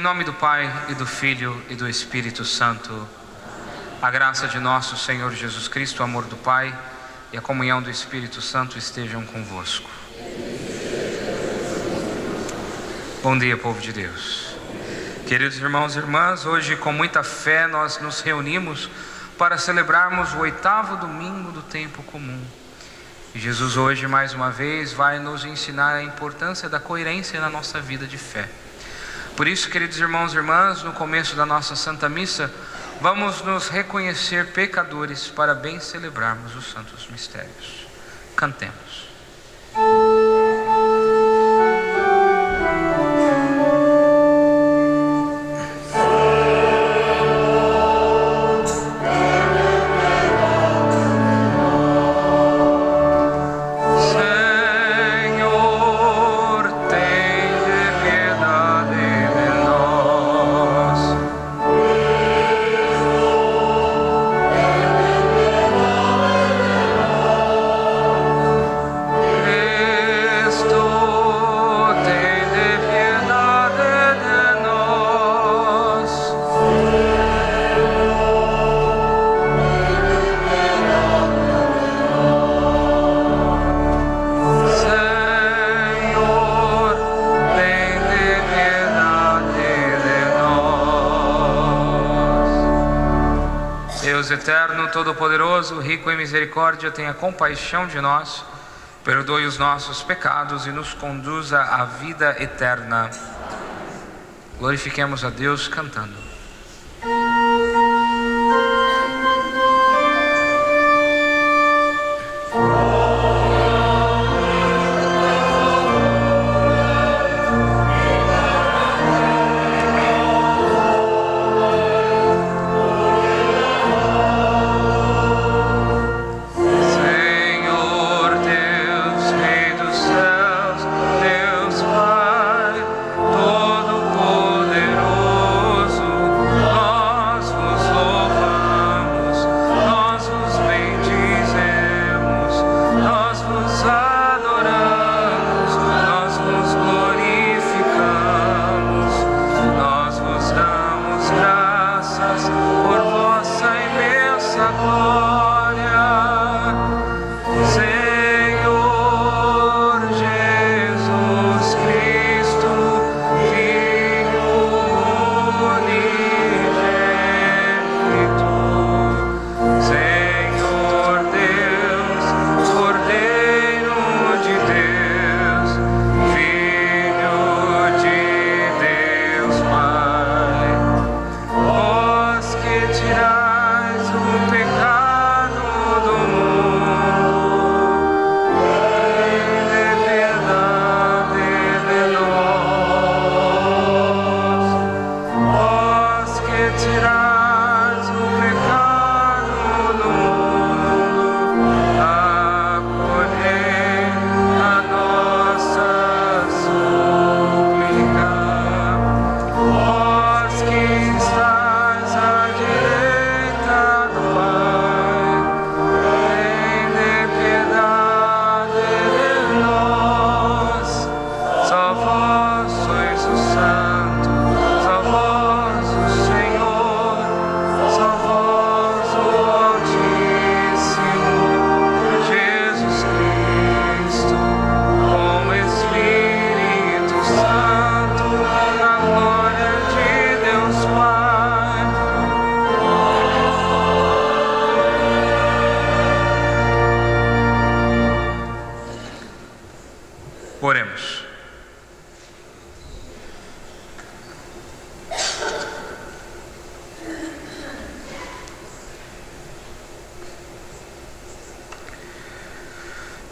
nome do Pai, e do Filho, e do Espírito Santo. A graça de nosso Senhor Jesus Cristo, o amor do Pai e a comunhão do Espírito Santo estejam convosco. Bom dia, povo de Deus. Queridos irmãos e irmãs, hoje com muita fé nós nos reunimos para celebrarmos o 8º domingo do tempo comum. E Jesus hoje mais uma vez vai nos ensinar a importância da coerência na nossa vida de fé. Por isso, queridos irmãos e irmãs, no começo da nossa Santa Missa, vamos nos reconhecer pecadores para bem celebrarmos os santos mistérios. Cantemos. Eterno, Todo-Poderoso, rico em misericórdia, tenha compaixão de nós, perdoe os nossos pecados e nos conduza à vida eterna. Glorifiquemos a Deus cantando. Oremos.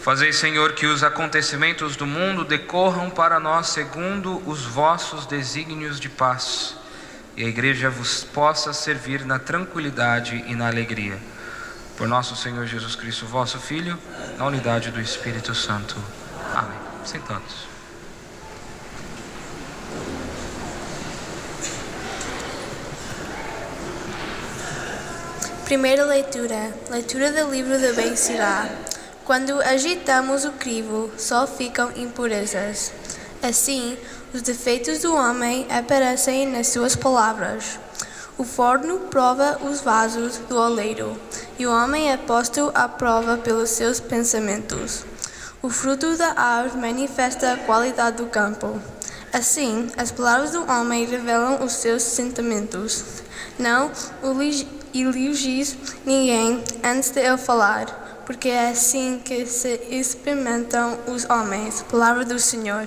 Fazei, Senhor, que os acontecimentos do mundo decorram para nós segundo os vossos desígnios de paz, e a Igreja vos possa servir na tranquilidade e na alegria. Por nosso Senhor Jesus Cristo, vosso Filho, na unidade do Espírito Santo. Amém. Sentados. Primeira leitura. Leitura do livro da Bem Sirá. Quando agitamos o crivo, só ficam impurezas. Assim, Os defeitos do homem aparecem nas suas palavras. O forno prova os vasos do oleiro, e o homem é posto à prova pelos seus pensamentos. O fruto da árvore manifesta a qualidade do campo. Assim, as palavras do homem revelam os seus sentimentos. Não elogies ninguém antes de ele falar, porque é assim que se experimentam os homens. Palavra do Senhor.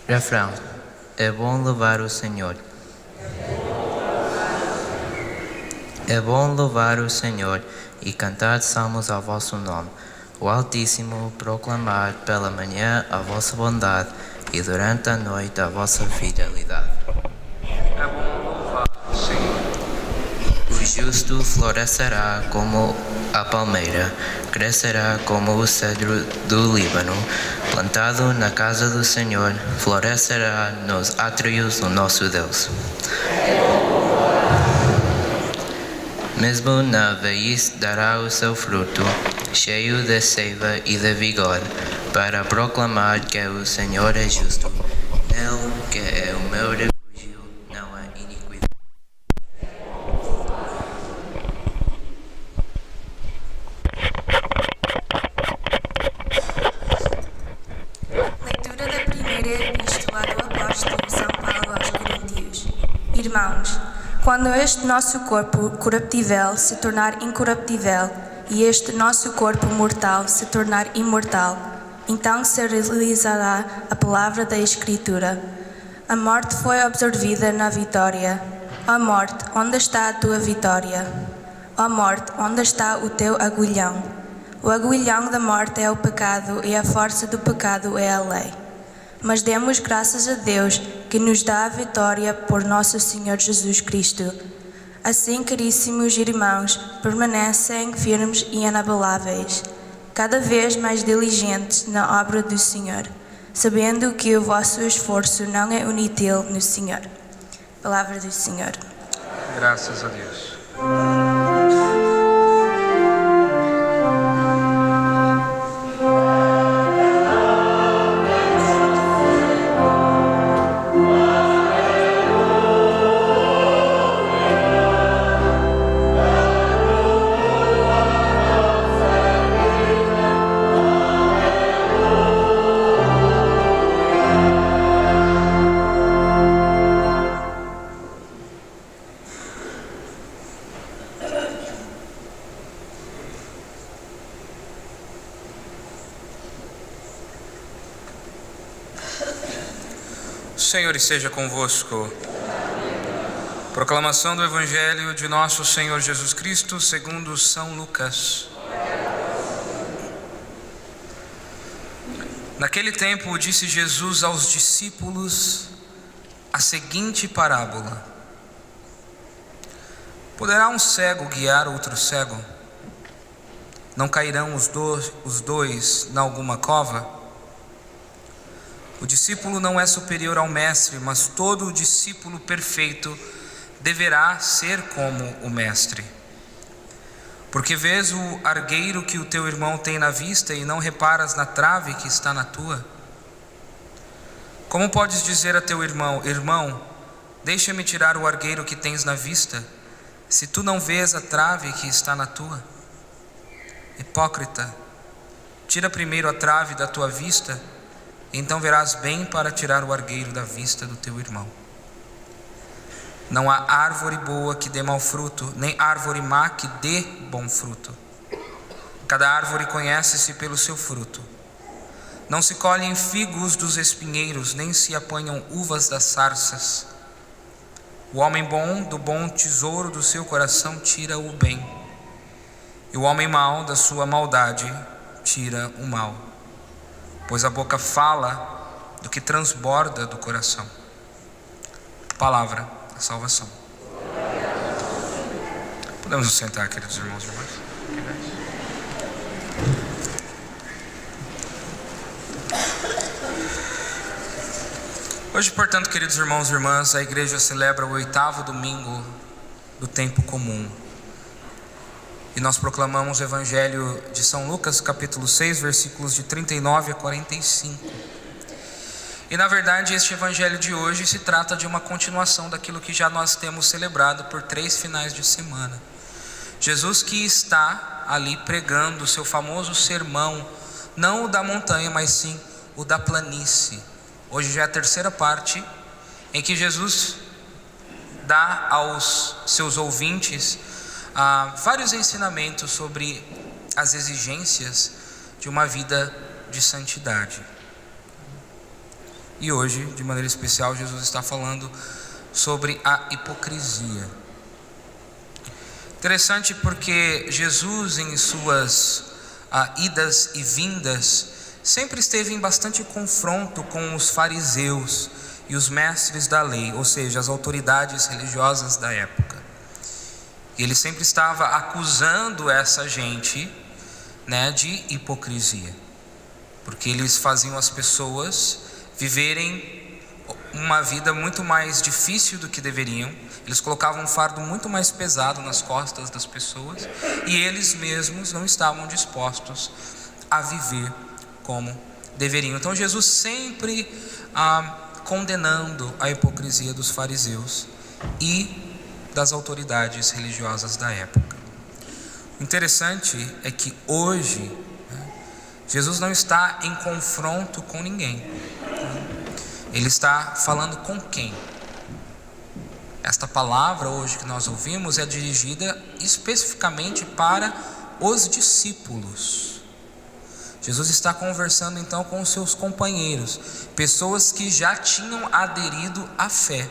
Refrão: é bom louvar o Senhor. É bom louvar o Senhor e cantar salmos ao vosso nome. O Altíssimo proclamar pela manhã a vossa bondade e durante a noite a vossa fidelidade. É bom louvar o Senhor. O justo florescerá como a palmeira, crescerá como o cedro do Líbano, plantado na casa do Senhor, florescerá nos átrios do nosso Deus. Mesmo na velhice dará o seu fruto, cheio de seiva e de vigor, para proclamar que o Senhor é justo. Nele, que é o meu refúgio, não há iniquidade. Leitura da primeira epístola do apóstolo São Paulo aos Coríntios. Irmãos, quando este nosso corpo corruptível se tornar incorruptível e este nosso corpo mortal se tornar imortal, então se realizará a palavra da Escritura. A morte foi absorvida na vitória. Ó morte, onde está a tua vitória? Ó morte, onde está o teu aguilhão? O aguilhão da morte é o pecado e a força do pecado é a lei. Mas demos graças a Deus que nos dá a vitória por nosso Senhor Jesus Cristo. Assim, caríssimos irmãos, permanecem firmes e inabaláveis, cada vez mais diligentes na obra do Senhor, sabendo que o vosso esforço não é inútil no Senhor. Palavra do Senhor. Graças a Deus. O Senhor esteja convosco. Proclamação do Evangelho de nosso Senhor Jesus Cristo segundo São Lucas. Naquele tempo disse Jesus aos discípulos a seguinte parábola: poderá um cego guiar outro cego? Não cairão os dois em alguma cova? O discípulo não é superior ao mestre, mas todo o discípulo perfeito deverá ser como o mestre. Porque vês o argueiro que o teu irmão tem na vista e não reparas na trave que está na tua? Como podes dizer a teu irmão: irmão, deixa-me tirar o argueiro que tens na vista, se tu não vês a trave que está na tua? Hipócrita, tira primeiro a trave da tua vista, então verás bem para tirar o argueiro da vista do teu irmão. Não há árvore boa que dê mau fruto, nem árvore má que dê bom fruto. Cada árvore conhece-se pelo seu fruto. Não se colhem figos dos espinheiros, nem se apanham uvas das sarças. O homem bom do bom tesouro do seu coração tira o bem, e o homem mau da sua maldade tira o mal. Pois a boca fala do que transborda do coração. Palavra da salvação. Podemos nos sentar, queridos irmãos e irmãs? Hoje, portanto, queridos irmãos e irmãs, a igreja celebra o 8º domingo do tempo comum. E nós proclamamos o Evangelho de São Lucas, capítulo 6, versículos de 39 a 45. E na verdade este Evangelho de hoje se trata de uma continuação daquilo que já nós temos celebrado por 3 finais de semana. Jesus que está ali pregando o seu famoso sermão, não o da montanha, mas sim o da planície. Hoje já é a 3ª parte em que Jesus dá aos seus ouvintes vários ensinamentos sobre as exigências de uma vida de santidade. E hoje, de maneira especial, Jesus está falando sobre a hipocrisia. Interessante porque Jesus, em suas idas e vindas, sempre esteve em bastante confronto com os fariseus e os mestres da lei, ou seja, as autoridades religiosas da época. E ele sempre estava acusando essa gente, de hipocrisia, porque eles faziam as pessoas viverem uma vida muito mais difícil do que deveriam. Eles colocavam um fardo muito mais pesado nas costas das pessoas e eles mesmos não estavam dispostos a viver como deveriam. Então Jesus sempre condenando a hipocrisia dos fariseus e das autoridades religiosas da época. O interessante é que hoje Jesus não está em confronto com ninguém. Ele está falando com quem? Esta palavra hoje que nós ouvimos é dirigida especificamente para os discípulos. Jesus está conversando então com os seus companheiros, pessoas que já tinham aderido à fé,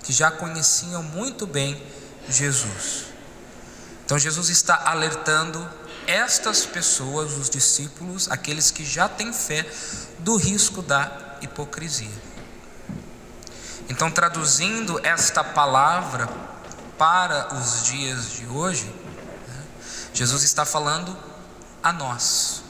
que já conheciam muito bem Jesus. Então Jesus está alertando estas pessoas, os discípulos, aqueles que já têm fé, do risco da hipocrisia. Então, traduzindo esta palavra para os dias de hoje, Jesus está falando a nós.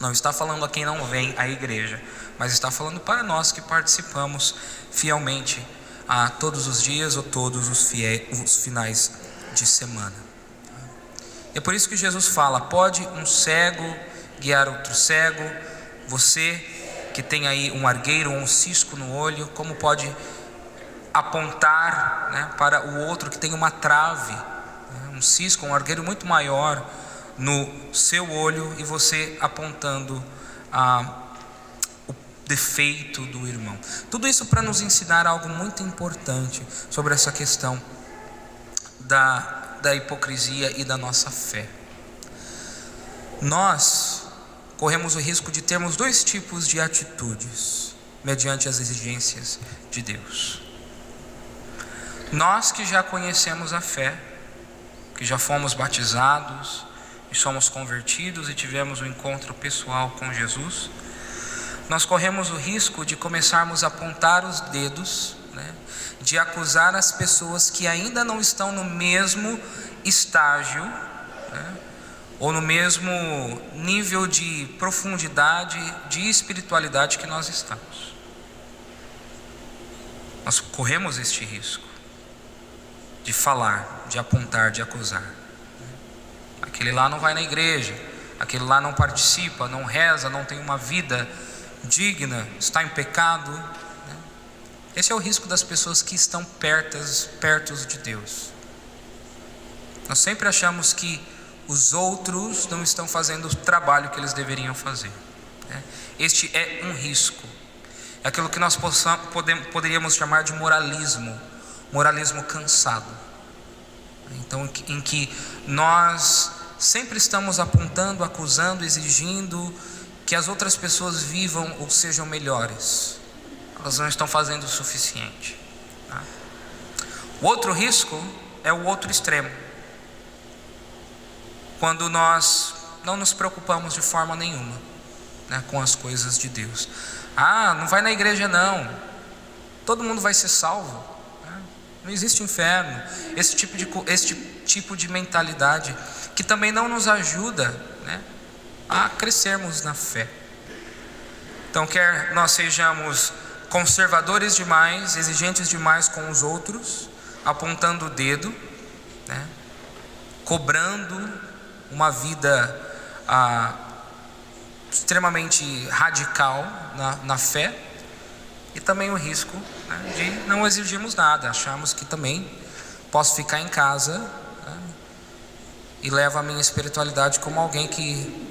Não está falando a quem não vem à igreja, mas está falando para nós que participamos fielmente a todos os dias ou todos os finais de semana. É por isso que Jesus fala: pode um cego guiar outro cego? Você que tem aí um argueiro ou um cisco no olho, como pode apontar para o outro que tem uma trave, um cisco, um argueiro muito maior no seu olho, e você apontando o defeito do irmão? Tudo isso para nos ensinar algo muito importante sobre essa questão da hipocrisia e da nossa fé. Nós corremos o risco de termos 2 tipos de atitudes mediante as exigências de Deus. Nós que já conhecemos a fé, que já fomos batizados e somos convertidos e tivemos um encontro pessoal com Jesus, nós corremos o risco de começarmos a apontar os dedos, de acusar as pessoas que ainda não estão no mesmo estágio, ou no mesmo nível de profundidade, de espiritualidade que nós estamos. Nós corremos este risco de falar, de apontar, de acusar. Aquele lá não vai na igreja, aquele lá não participa, não reza, não tem uma vida digna, está em pecado. Esse é o risco das pessoas que estão perto de Deus. Nós sempre achamos que os outros não estão fazendo o trabalho que eles deveriam fazer. Este é um risco. É aquilo que nós poderíamos chamar de moralismo cansado. Então, em que nós sempre estamos apontando, acusando, exigindo que as outras pessoas vivam ou sejam melhores. Elas não estão fazendo o suficiente. O outro risco é o outro extremo. Quando nós não nos preocupamos de forma nenhuma com as coisas de Deus. Não vai na igreja não, todo mundo vai ser salvo, não existe inferno. Esse tipo de mentalidade que também não nos ajuda a crescermos na fé. Então, quer nós sejamos conservadores demais, exigentes demais com os outros, apontando o dedo, cobrando uma vida extremamente radical na fé, e também o risco, né, de não exigirmos nada, acharmos que também posso ficar em casa, né, e levo a minha espiritualidade como alguém que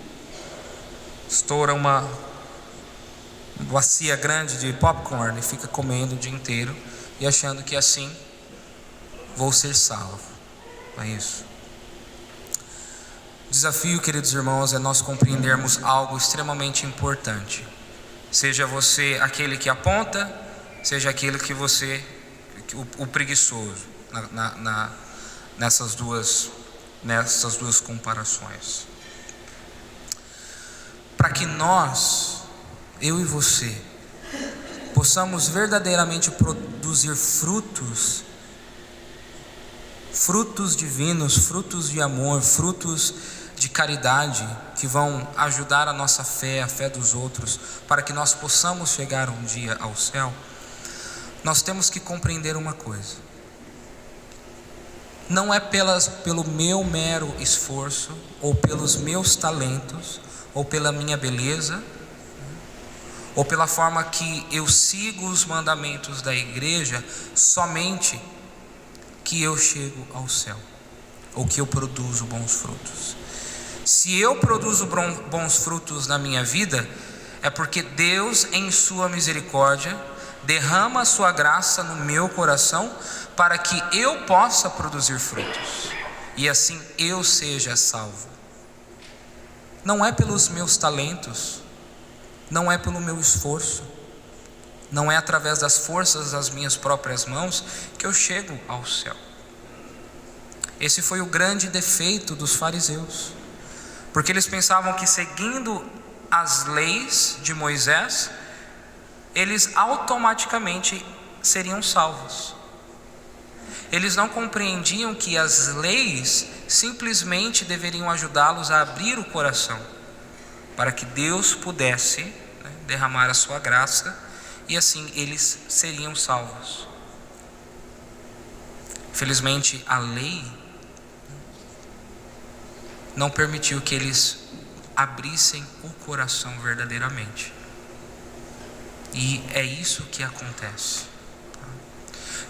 estoura uma bacia grande de popcorn e fica comendo o dia inteiro e achando que assim vou ser salvo. Não é isso. O desafio, queridos irmãos, é nós compreendermos algo extremamente importante. Seja você aquele que aponta, seja aquele que você, o preguiçoso, nessas duas comparações. Para que nós, eu e você, possamos verdadeiramente produzir frutos divinos, frutos de amor, frutos de caridade, que vão ajudar a nossa fé, a fé dos outros, para que nós possamos chegar um dia ao céu, nós temos que compreender uma coisa: não é pelo meu mero esforço, ou pelos meus talentos, ou pela minha beleza, ou pela forma que eu sigo os mandamentos da igreja, somente que eu chego ao céu, ou que eu produzo bons frutos. Se eu produzo bons frutos na minha vida, é porque Deus, em sua misericórdia, derrama a sua graça no meu coração, para que eu possa produzir frutos, e assim eu seja salvo. Não é pelos meus talentos, não é pelo meu esforço, não é através das forças das minhas próprias mãos que eu chego ao céu. Esse foi o grande defeito dos fariseus, porque eles pensavam que seguindo as leis de Moisés, eles automaticamente seriam salvos. Eles não compreendiam que as leis simplesmente deveriam ajudá-los a abrir o coração, para que Deus pudesse, né, derramar a sua graça, e assim eles seriam salvos. Infelizmente, a lei não permitiu que eles abrissem o coração verdadeiramente. E é isso que acontece.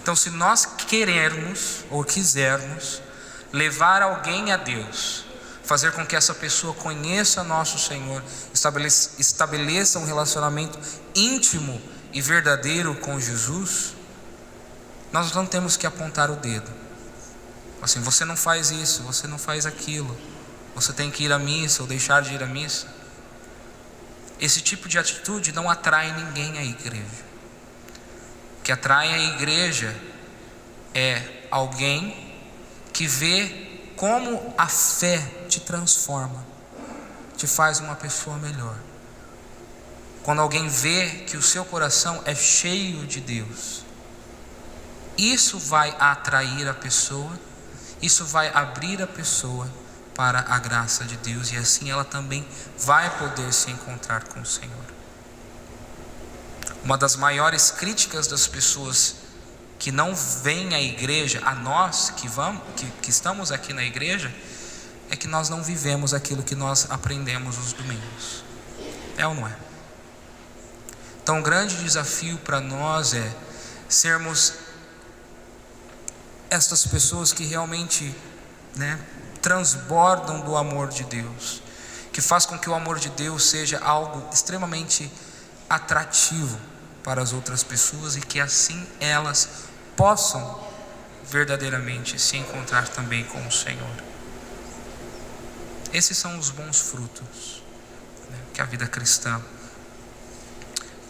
Então, se nós querermos ou quisermos levar alguém a Deus, fazer com que essa pessoa conheça nosso Senhor, estabeleça um relacionamento íntimo e verdadeiro com Jesus, nós não temos que apontar o dedo. Assim, você não faz isso, você não faz aquilo, você tem que ir à missa ou deixar de ir à missa. Esse tipo de atitude não atrai ninguém à igreja. O que atrai à igreja é alguém que vê como a fé te transforma, te faz uma pessoa melhor. Quando alguém vê que o seu coração é cheio de Deus, isso vai atrair a pessoa, isso vai abrir a pessoa para a graça de Deus, e assim ela também vai poder se encontrar com o Senhor. Uma das maiores críticas das pessoas que não vêm à igreja, a nós que estamos aqui na igreja, é que nós não vivemos aquilo que nós aprendemos nos domingos. É ou não é? Então, o grande desafio para nós é sermos estas pessoas que realmente, né, transbordam do amor de Deus, que faz com que o amor de Deus seja algo extremamente atrativo para as outras pessoas, e que assim elas possam verdadeiramente se encontrar também com o Senhor. Esses são os bons frutos, né, que a vida cristã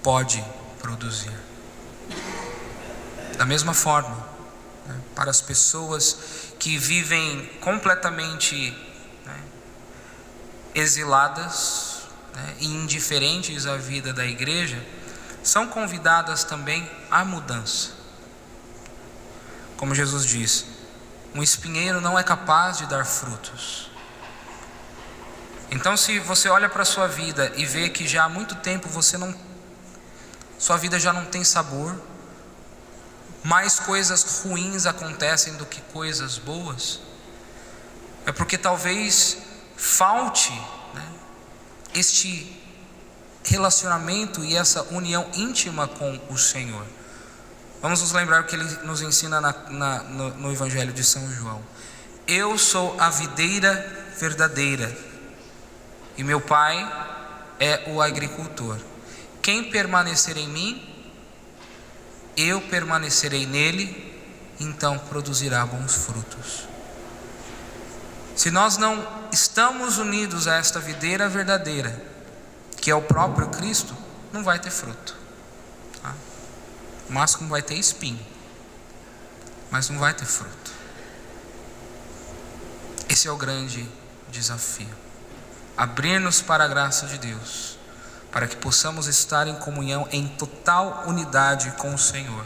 pode produzir. Da mesma forma, né, para as pessoas que vivem completamente, né, exiladas, né, e indiferentes à vida da igreja, são convidadas também à mudança. Como Jesus diz, um espinheiro não é capaz de dar frutos. Então, se você olha para a sua vida e vê que já há muito tempo sua vida já não tem sabor, mais coisas ruins acontecem do que coisas boas, é porque talvez falte, né, este relacionamento e essa união íntima com o Senhor. Vamos nos lembrar o que ele nos ensina no Evangelho de São João. Eu sou a videira verdadeira e meu Pai é o agricultor. Quem permanecer em mim, eu permanecerei nele, então produzirá bons frutos. Se nós não estamos unidos a esta videira verdadeira, que é o próprio Cristo, não vai ter fruto, tá? O máximo vai ter espinho, mas não vai ter fruto. Esse é o grande desafio: abrir-nos para a graça de Deus, para que possamos estar em comunhão, em total unidade com o Senhor,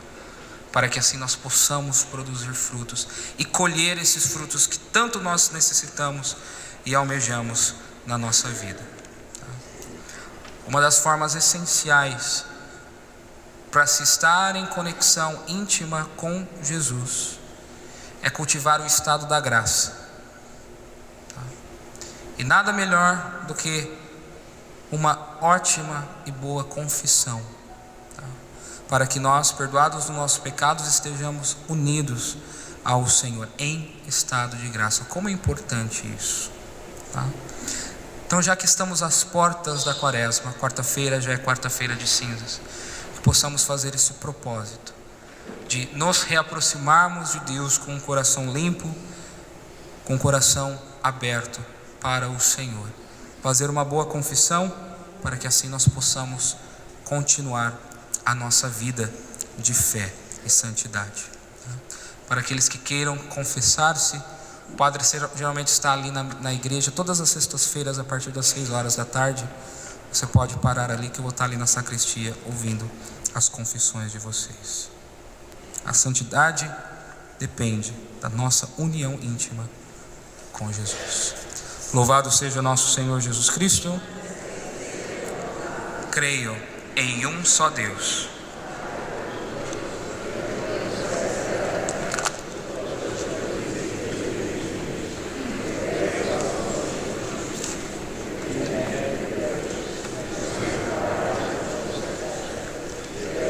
para que assim nós possamos produzir frutos e colher esses frutos que tanto nós necessitamos e almejamos na nossa vida. Uma das formas essenciais para se estar em conexão íntima com Jesus é cultivar o estado da graça. E nada melhor do que uma ótima e boa confissão, tá? Para que nós, perdoados dos nossos pecados, estejamos unidos ao Senhor em estado de graça. Como é importante isso, tá? Então, já que estamos às portas da quaresma, quarta-feira já é quarta-feira de cinzas, que possamos fazer esse propósito de nos reaproximarmos de Deus com um coração limpo, com um coração aberto para o Senhor. Fazer uma boa confissão para que assim nós possamos continuar a nossa vida de fé e santidade. Para aqueles que queiram confessar-se, o padre geralmente está ali na igreja todas as sextas-feiras a partir das 6 horas da tarde. Você pode parar ali que eu vou estar ali na sacristia ouvindo as confissões de vocês. A santidade depende da nossa união íntima com Jesus. Louvado seja nosso Senhor Jesus Cristo. Creio em um só Deus.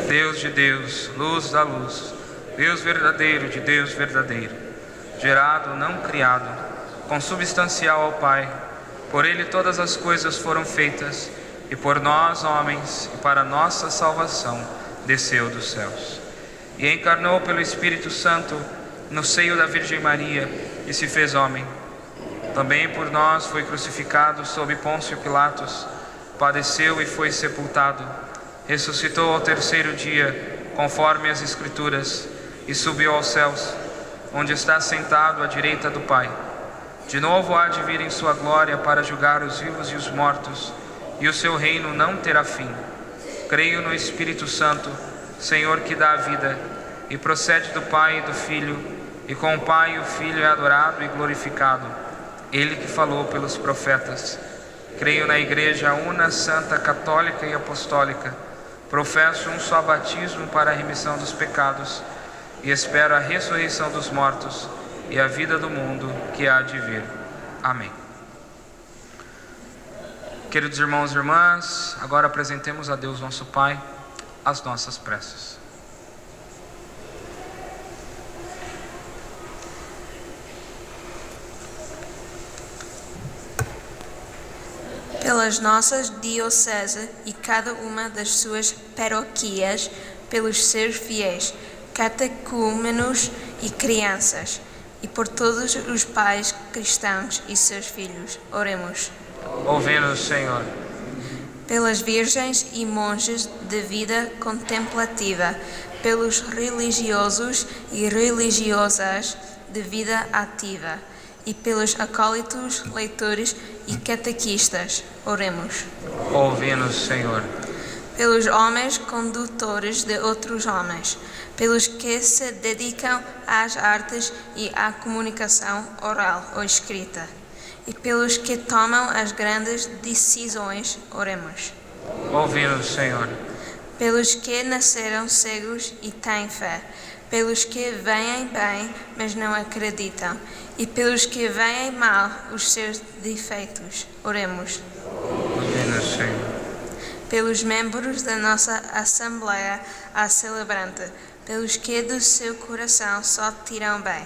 Deus de Deus, luz da luz, Deus verdadeiro de Deus verdadeiro, gerado, não criado, consubstancial ao Pai. Por Ele todas as coisas foram feitas, e por nós, homens, e para nossa salvação, desceu dos céus. E encarnou pelo Espírito Santo no seio da Virgem Maria, e se fez homem. Também por nós foi crucificado sob Pôncio Pilatos, padeceu e foi sepultado, ressuscitou ao terceiro dia, conforme as Escrituras, e subiu aos céus, onde está sentado à direita do Pai. De novo há de vir em sua glória para julgar os vivos e os mortos, e o seu reino não terá fim. Creio no Espírito Santo, Senhor que dá a vida, e procede do Pai e do Filho, e com o Pai e o Filho é adorado e glorificado, Ele que falou pelos profetas. Creio na Igreja una, santa, católica e apostólica, professo um só batismo para a remissão dos pecados, e espero a ressurreição dos mortos e a vida do mundo que há de vir. Amém. Queridos irmãos e irmãs, agora apresentemos a Deus nosso Pai as nossas preces. Pelas nossas dioceses e cada uma das suas paróquias, pelos seus fiéis, catecúmenos e crianças, e por todos os pais cristãos e seus filhos. Oremos. Ouve-nos, Senhor. Pelas virgens e monges de vida contemplativa, pelos religiosos e religiosas de vida ativa, e pelos acólitos, leitores e catequistas. Oremos. Ouve-nos, Senhor. Pelos homens condutores de outros homens, pelos que se dedicam às artes e à comunicação oral ou escrita, e pelos que tomam as grandes decisões. Oremos. Ouve-nos, Senhor. Pelos que nasceram cegos e têm fé, pelos que veem bem, mas não acreditam, e pelos que veem mal os seus defeitos. Oremos. Ouve-nos, Senhor. Pelos membros da nossa Assembleia a Celebrante, pelos que do seu coração só tiram bem,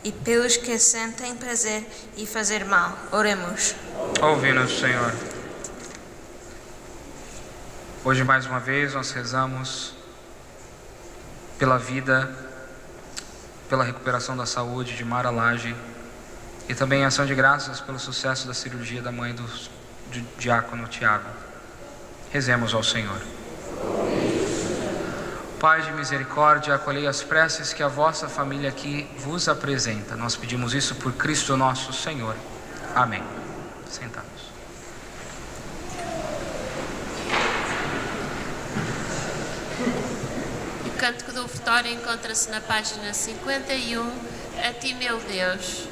e pelos que sentem prazer em fazer mal. Oremos. Ouve-nos, Senhor. Hoje, mais uma vez, nós rezamos pela vida, pela recuperação da saúde de Mara Lage e também em ação de graças pelo sucesso da cirurgia da mãe do diácono Tiago. Rezemos ao Senhor. Pai de misericórdia, acolhei as preces que a vossa família aqui vos apresenta. Nós pedimos isso por Cristo nosso Senhor. Amém. Sentados. O cântico do ofertório encontra-se na página 51. A ti, meu Deus.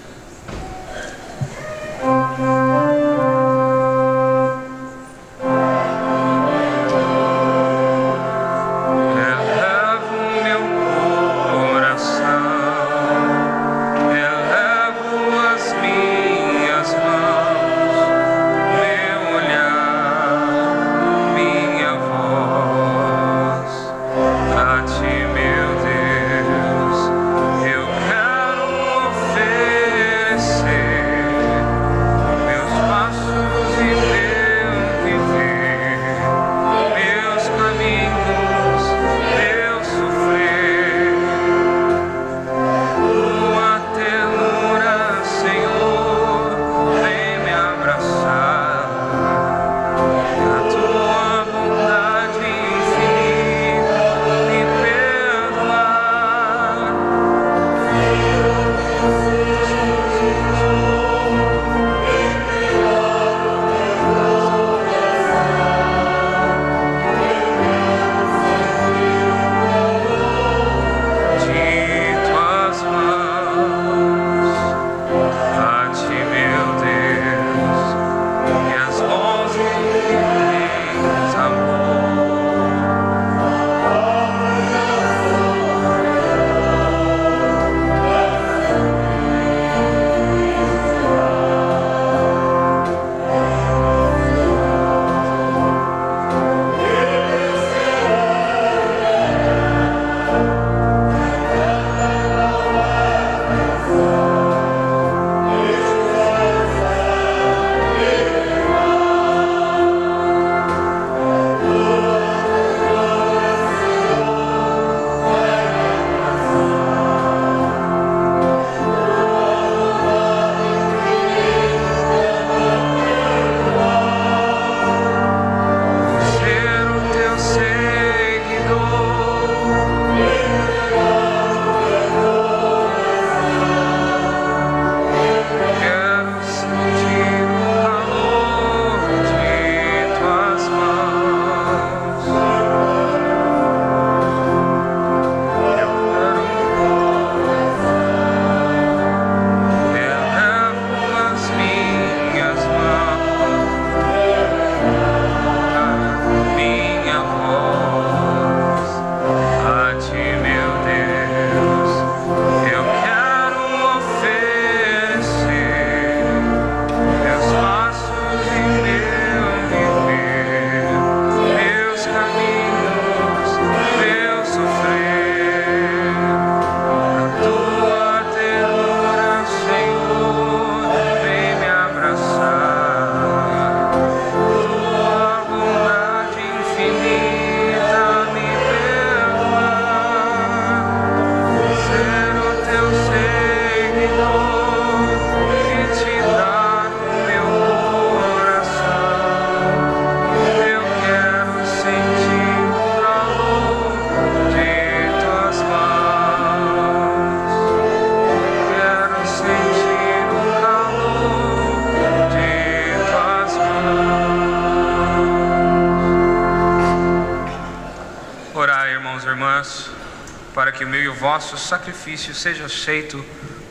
para que o meu e o vosso sacrifício seja aceito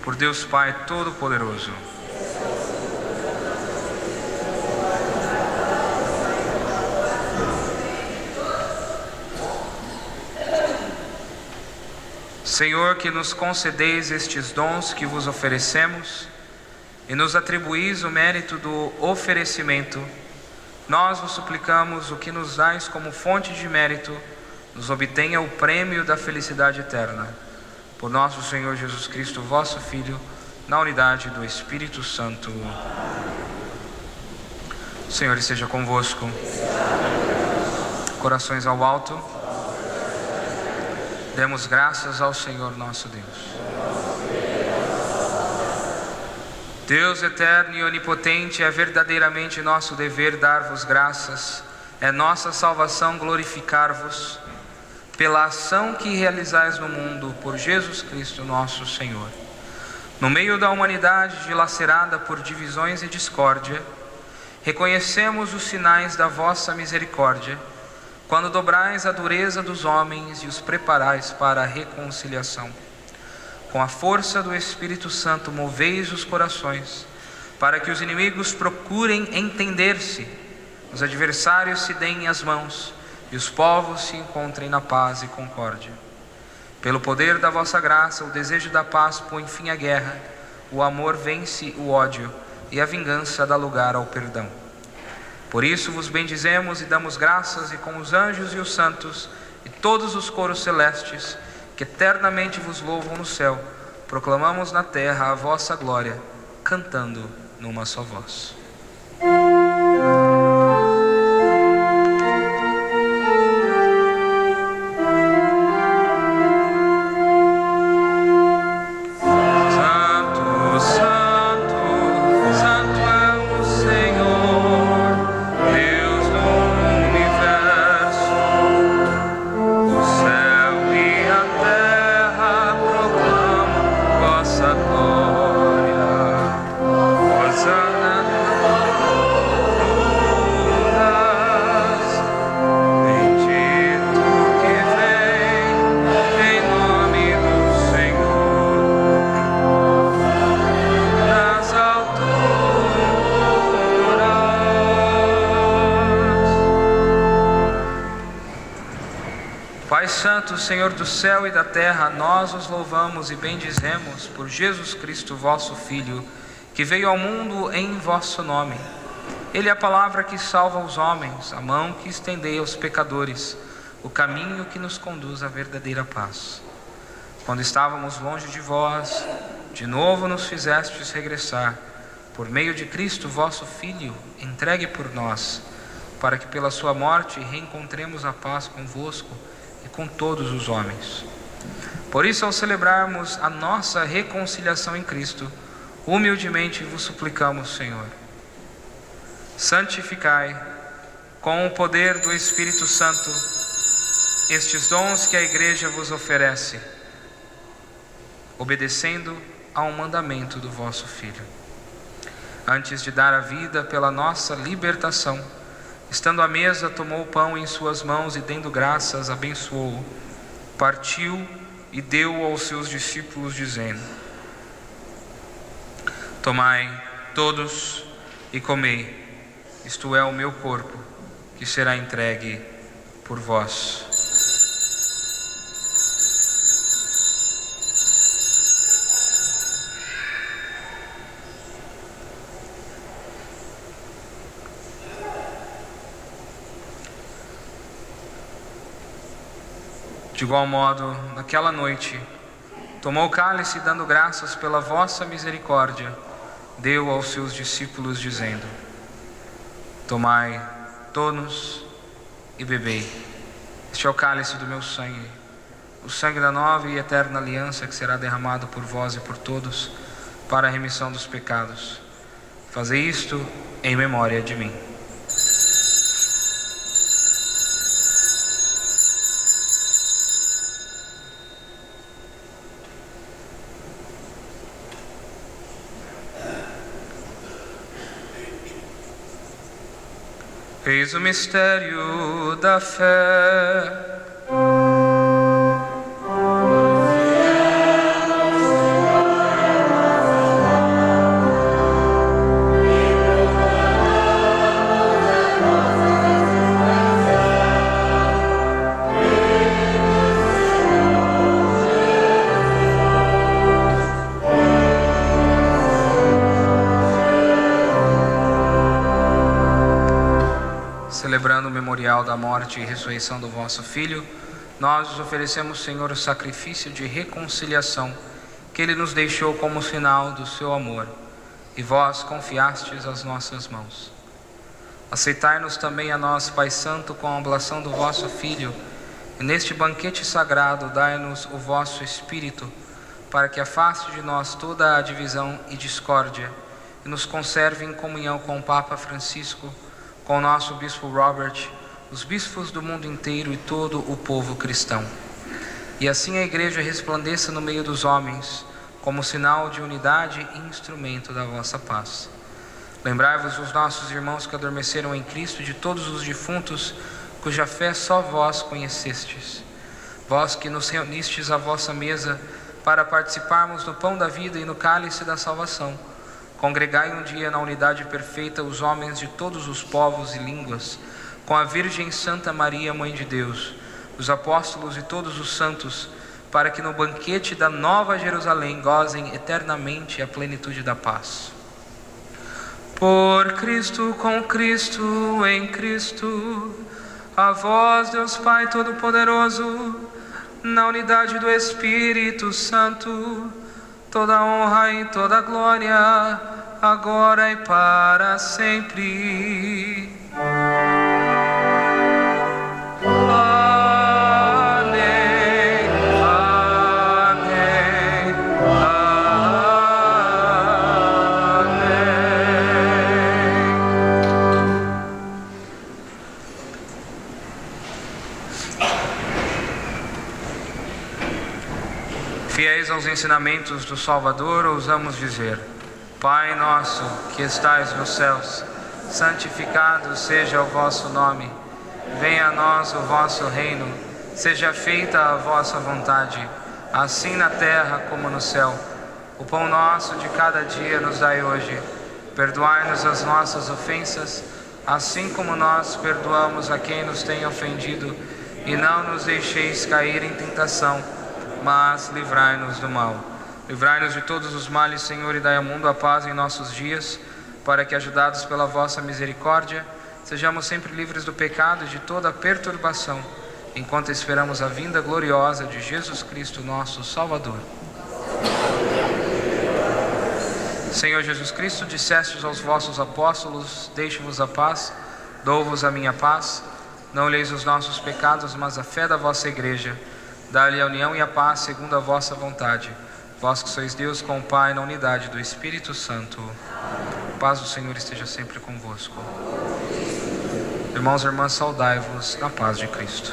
por Deus Pai Todo-Poderoso. Senhor, que nos concedeis estes dons que vos oferecemos e nos atribuís o mérito do oferecimento, nós vos suplicamos o que nos dais como fonte de mérito, nos obtenha o prêmio da felicidade eterna. Por nosso Senhor Jesus Cristo, vosso Filho, na unidade do Espírito Santo. O Senhor esteja convosco. Corações ao alto. Demos graças ao Senhor nosso Deus. Deus eterno e onipotente, é verdadeiramente nosso dever dar-vos graças, é nossa salvação glorificar-vos pela ação que realizais no mundo por Jesus Cristo nosso Senhor. No meio da humanidade dilacerada por divisões e discórdia, reconhecemos os sinais da vossa misericórdia, quando dobrais a dureza dos homens e os preparais para a reconciliação. Com a força do Espírito Santo, moveis os corações, para que os inimigos procurem entender-se, os adversários se deem as mãos, e os povos se encontrem na paz e concórdia. Pelo poder da vossa graça, o desejo da paz põe fim à guerra, o amor vence o ódio, e a vingança dá lugar ao perdão. Por isso vos bendizemos e damos graças, e com os anjos e os santos, e todos os coros celestes, que eternamente vos louvam no céu, proclamamos na terra a vossa glória, cantando numa só voz. Senhor do céu e da terra, nós os louvamos e bendizemos por Jesus Cristo, vosso Filho, que veio ao mundo em vosso nome. Ele é a palavra que salva os homens, a mão que estendei aos pecadores, o caminho que nos conduz à verdadeira paz. Quando estávamos longe de vós, de novo nos fizestes regressar, por meio de Cristo, vosso Filho, entregue por nós, para que pela sua morte reencontremos a paz convosco e com todos os homens. Por isso, ao celebrarmos a nossa reconciliação em Cristo, humildemente vos suplicamos, Senhor, santificai com o poder do Espírito Santo estes dons que a Igreja vos oferece, obedecendo ao mandamento do vosso Filho. Antes de dar a vida pela nossa libertação, estando à mesa, tomou o pão em suas mãos e, dando graças, abençoou-o, partiu e deu aos seus discípulos, dizendo: tomai todos e comei, isto é o meu corpo, que será entregue por vós. De igual modo, naquela noite, tomou o cálice e, dando graças pela vossa misericórdia, deu aos seus discípulos, dizendo: tomai todos e bebei, este é o cálice do meu sangue, o sangue da nova e eterna aliança, que será derramado por vós e por todos, para a remissão dos pecados. Fazei isto em memória de mim. Eis o mistério da fé. celebrando o memorial da morte e ressurreição do vosso Filho, nós vos oferecemos, Senhor, o sacrifício de reconciliação que ele nos deixou como sinal do seu amor, e vós confiastes às nossas mãos. Aceitai-nos também a nós, Pai Santo, com a oblação do vosso Filho, e neste banquete sagrado dai-nos o vosso Espírito, para que afaste de nós toda a divisão e discórdia, e nos conserve em comunhão com o Papa Francisco, com o nosso Bispo Robert, os bispos do mundo inteiro e todo o povo cristão. E assim a Igreja resplandeça no meio dos homens, como sinal de unidade e instrumento da vossa paz. Lembrai-vos dos nossos irmãos que adormeceram em Cristo e de todos os defuntos, cuja fé só vós conhecestes. Vós que nos reunistes à vossa mesa para participarmos do pão da vida e no cálice da salvação, congregai um dia na unidade perfeita os homens de todos os povos e línguas, com a Virgem Santa Maria, Mãe de Deus, os apóstolos e todos os santos, para que no banquete da Nova Jerusalém gozem eternamente a plenitude da paz. Por Cristo, com Cristo, em Cristo, a vós, Deus Pai Todo-Poderoso, na unidade do Espírito Santo, toda honra e toda glória, agora e para sempre. Amém, amém, Fiéis aos ensinamentos do Salvador, ousamos dizer: Pai nosso, que estais nos céus, santificado seja o vosso nome. Venha a nós o vosso reino. Seja feita a vossa vontade, assim na terra como no céu. O pão nosso de cada dia nos dai hoje. Perdoai-nos as nossas ofensas, assim como nós perdoamos a quem nos tem ofendido. E não nos deixeis cair em tentação, mas livrai-nos do mal. Livrai-nos de todos os males, Senhor, e dai ao mundo a paz em nossos dias, para que, ajudados pela vossa misericórdia, sejamos sempre livres do pecado e de toda perturbação, enquanto esperamos a vinda gloriosa de Jesus Cristo, nosso Salvador. Senhor Jesus Cristo, dissestes aos vossos apóstolos: deixe-vos a paz, dou-vos a minha paz. Não olheis os nossos pecados, mas a fé da vossa Igreja. Dá-lhe a união e a paz segundo a vossa vontade. Vós que sois Deus com o Pai, na unidade do Espírito Santo. A paz do Senhor esteja sempre convosco. Irmãos e irmãs, saudai-vos na paz de Cristo.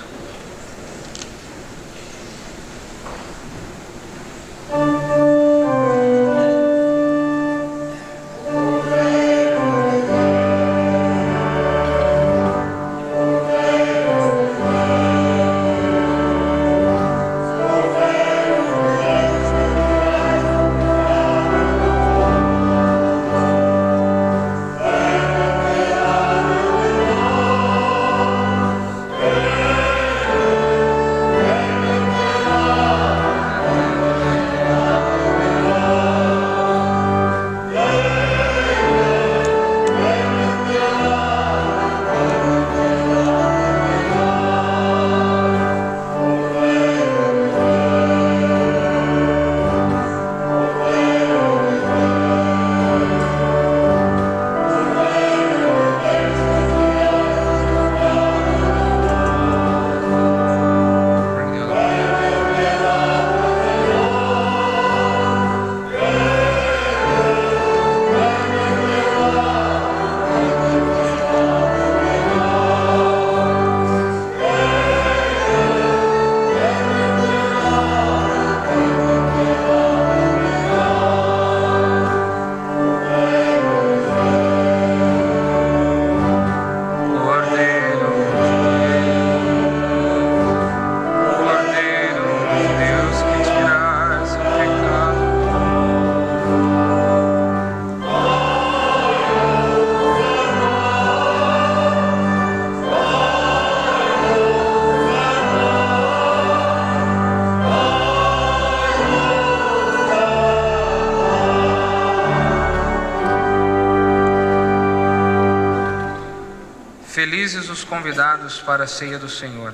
Felizes os convidados para a ceia do Senhor.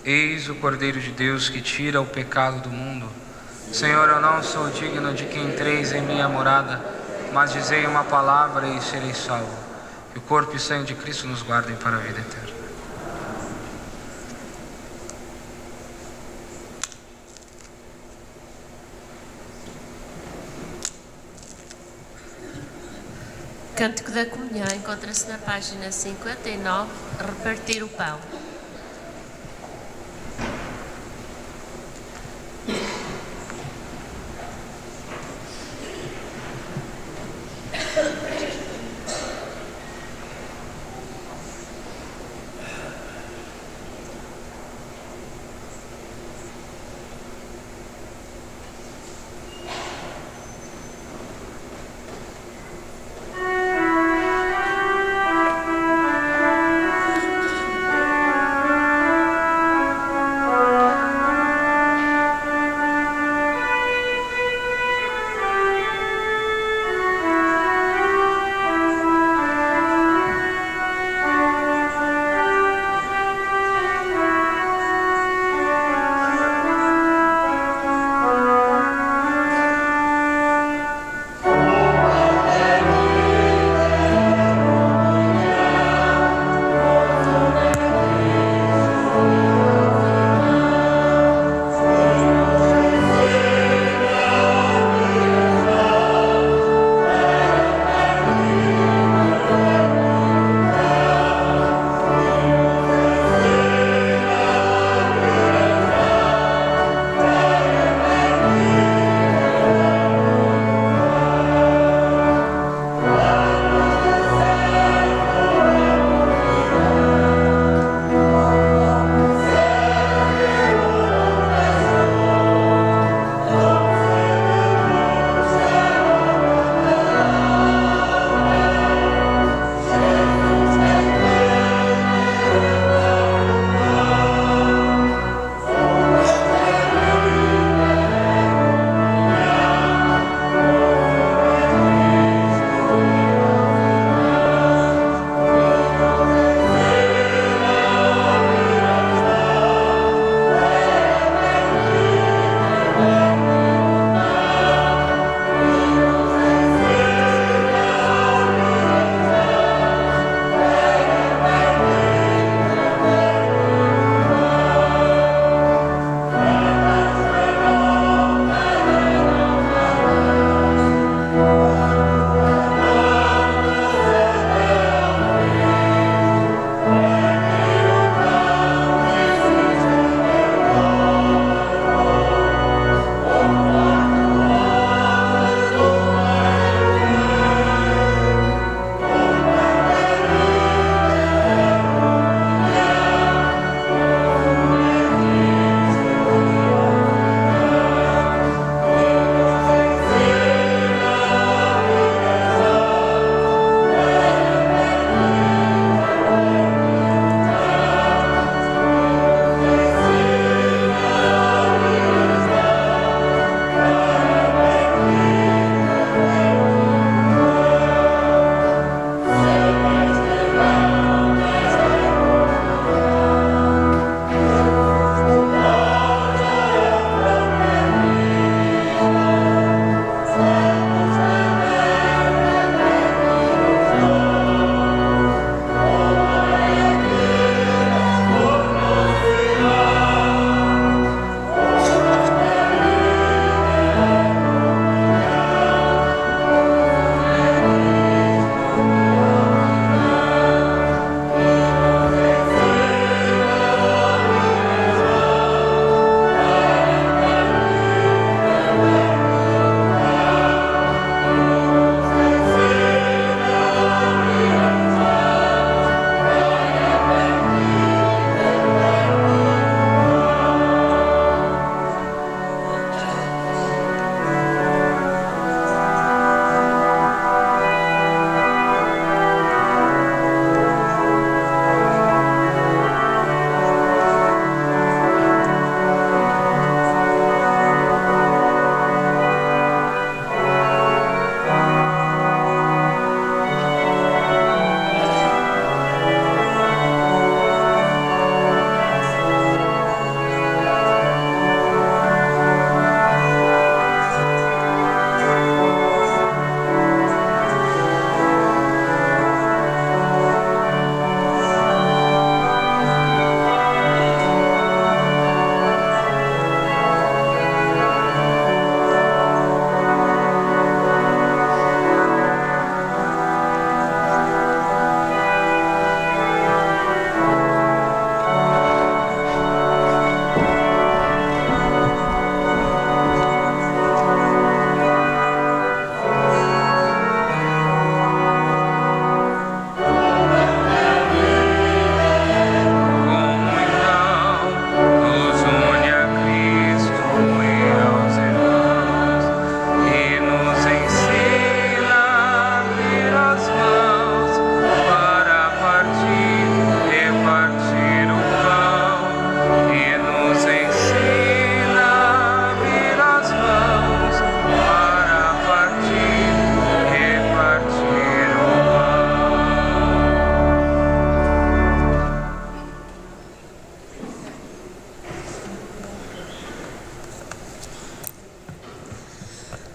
Eis o Cordeiro de Deus que tira o pecado do mundo. Senhor, eu não sou digno de que entreis em minha morada, mas dizei uma palavra e serei salvo. Que o corpo e sangue de Cristo nos guardem para a vida eterna. Cântico da Comunhão encontra-se na página 59, repartir o pão.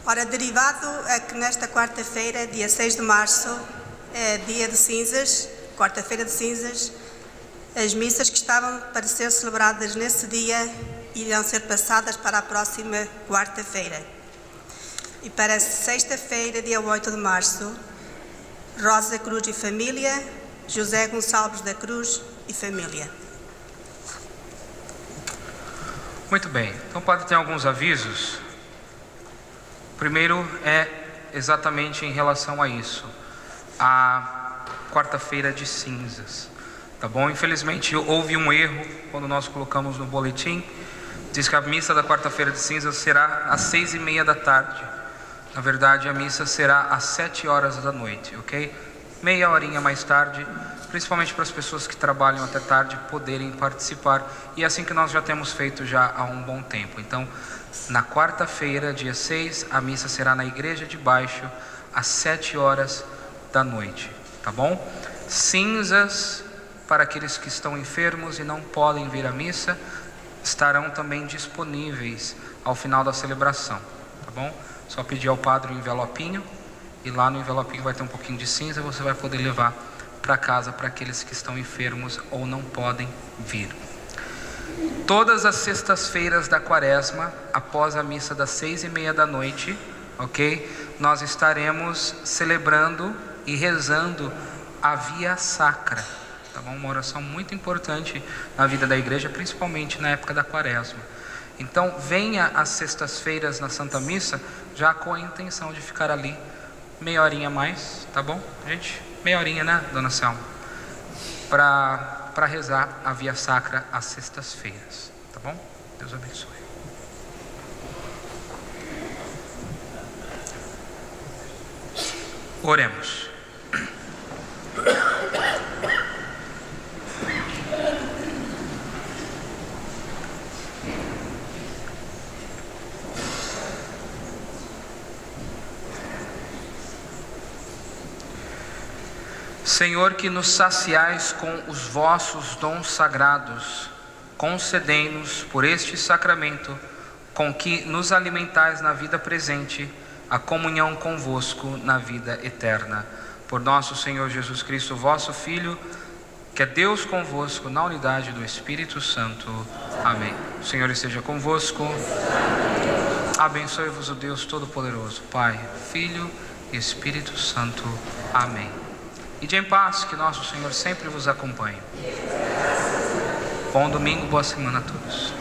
Ora, derivado a que nesta quarta-feira, dia 6 de março, é dia de cinzas, quarta-feira de cinzas, as missas que estavam para ser celebradas nesse dia irão ser passadas para a próxima quarta-feira. E para sexta-feira, dia 8 de março, Rosa Cruz e família, José Gonçalves da Cruz e família. Muito bem, então pode ter alguns avisos. O primeiro é exatamente em relação a isso, a quarta-feira de cinzas, tá bom? Infelizmente houve um erro quando nós colocamos no boletim, diz que a missa da quarta-feira de cinzas será às 6h30 da tarde, na verdade a missa será às 7 horas da noite, ok? Meia horinha mais tarde, principalmente para as pessoas que trabalham até tarde poderem participar, e é assim que nós já temos feito já há um bom tempo. Então, na quarta-feira, dia 6, a missa será na igreja de baixo, às 7 horas da noite, tá bom? Cinzas para aqueles que estão enfermos e não podem vir à missa, estarão também disponíveis ao final da celebração, tá bom? Só pedir ao padre um envelopinho, e lá no envelopinho vai ter um pouquinho de cinza, você vai poder levar para casa para aqueles que estão enfermos ou não podem vir. Todas as sextas-feiras da quaresma, após a missa das 6h30 da noite, ok? Nós estaremos celebrando e rezando a Via Sacra, tá bom? Uma oração muito importante na vida da igreja, principalmente na época da quaresma. Então, venha às sextas-feiras na Santa Missa, já com a intenção de ficar ali meia horinha a mais, tá bom? Gente, meia horinha, né, Dona Selma? Para rezar a Via Sacra às sextas-feiras, tá bom? Deus abençoe. Oremos. Senhor, que nos saciais com os vossos dons sagrados, concedei-nos por este sacramento, com que nos alimentais na vida presente, a comunhão convosco na vida eterna. Por nosso Senhor Jesus Cristo, vosso Filho, que é Deus convosco, na unidade do Espírito Santo. Amém. O Senhor esteja convosco. Abençoe-vos o Deus Todo-Poderoso, Pai, Filho e Espírito Santo. Amém. Ide em paz, que nosso Senhor sempre vos acompanhe. Bom domingo, boa semana a todos.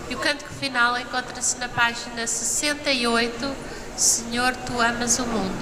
E o cântico final encontra-se na página 68, Senhor, Tu amas o mundo.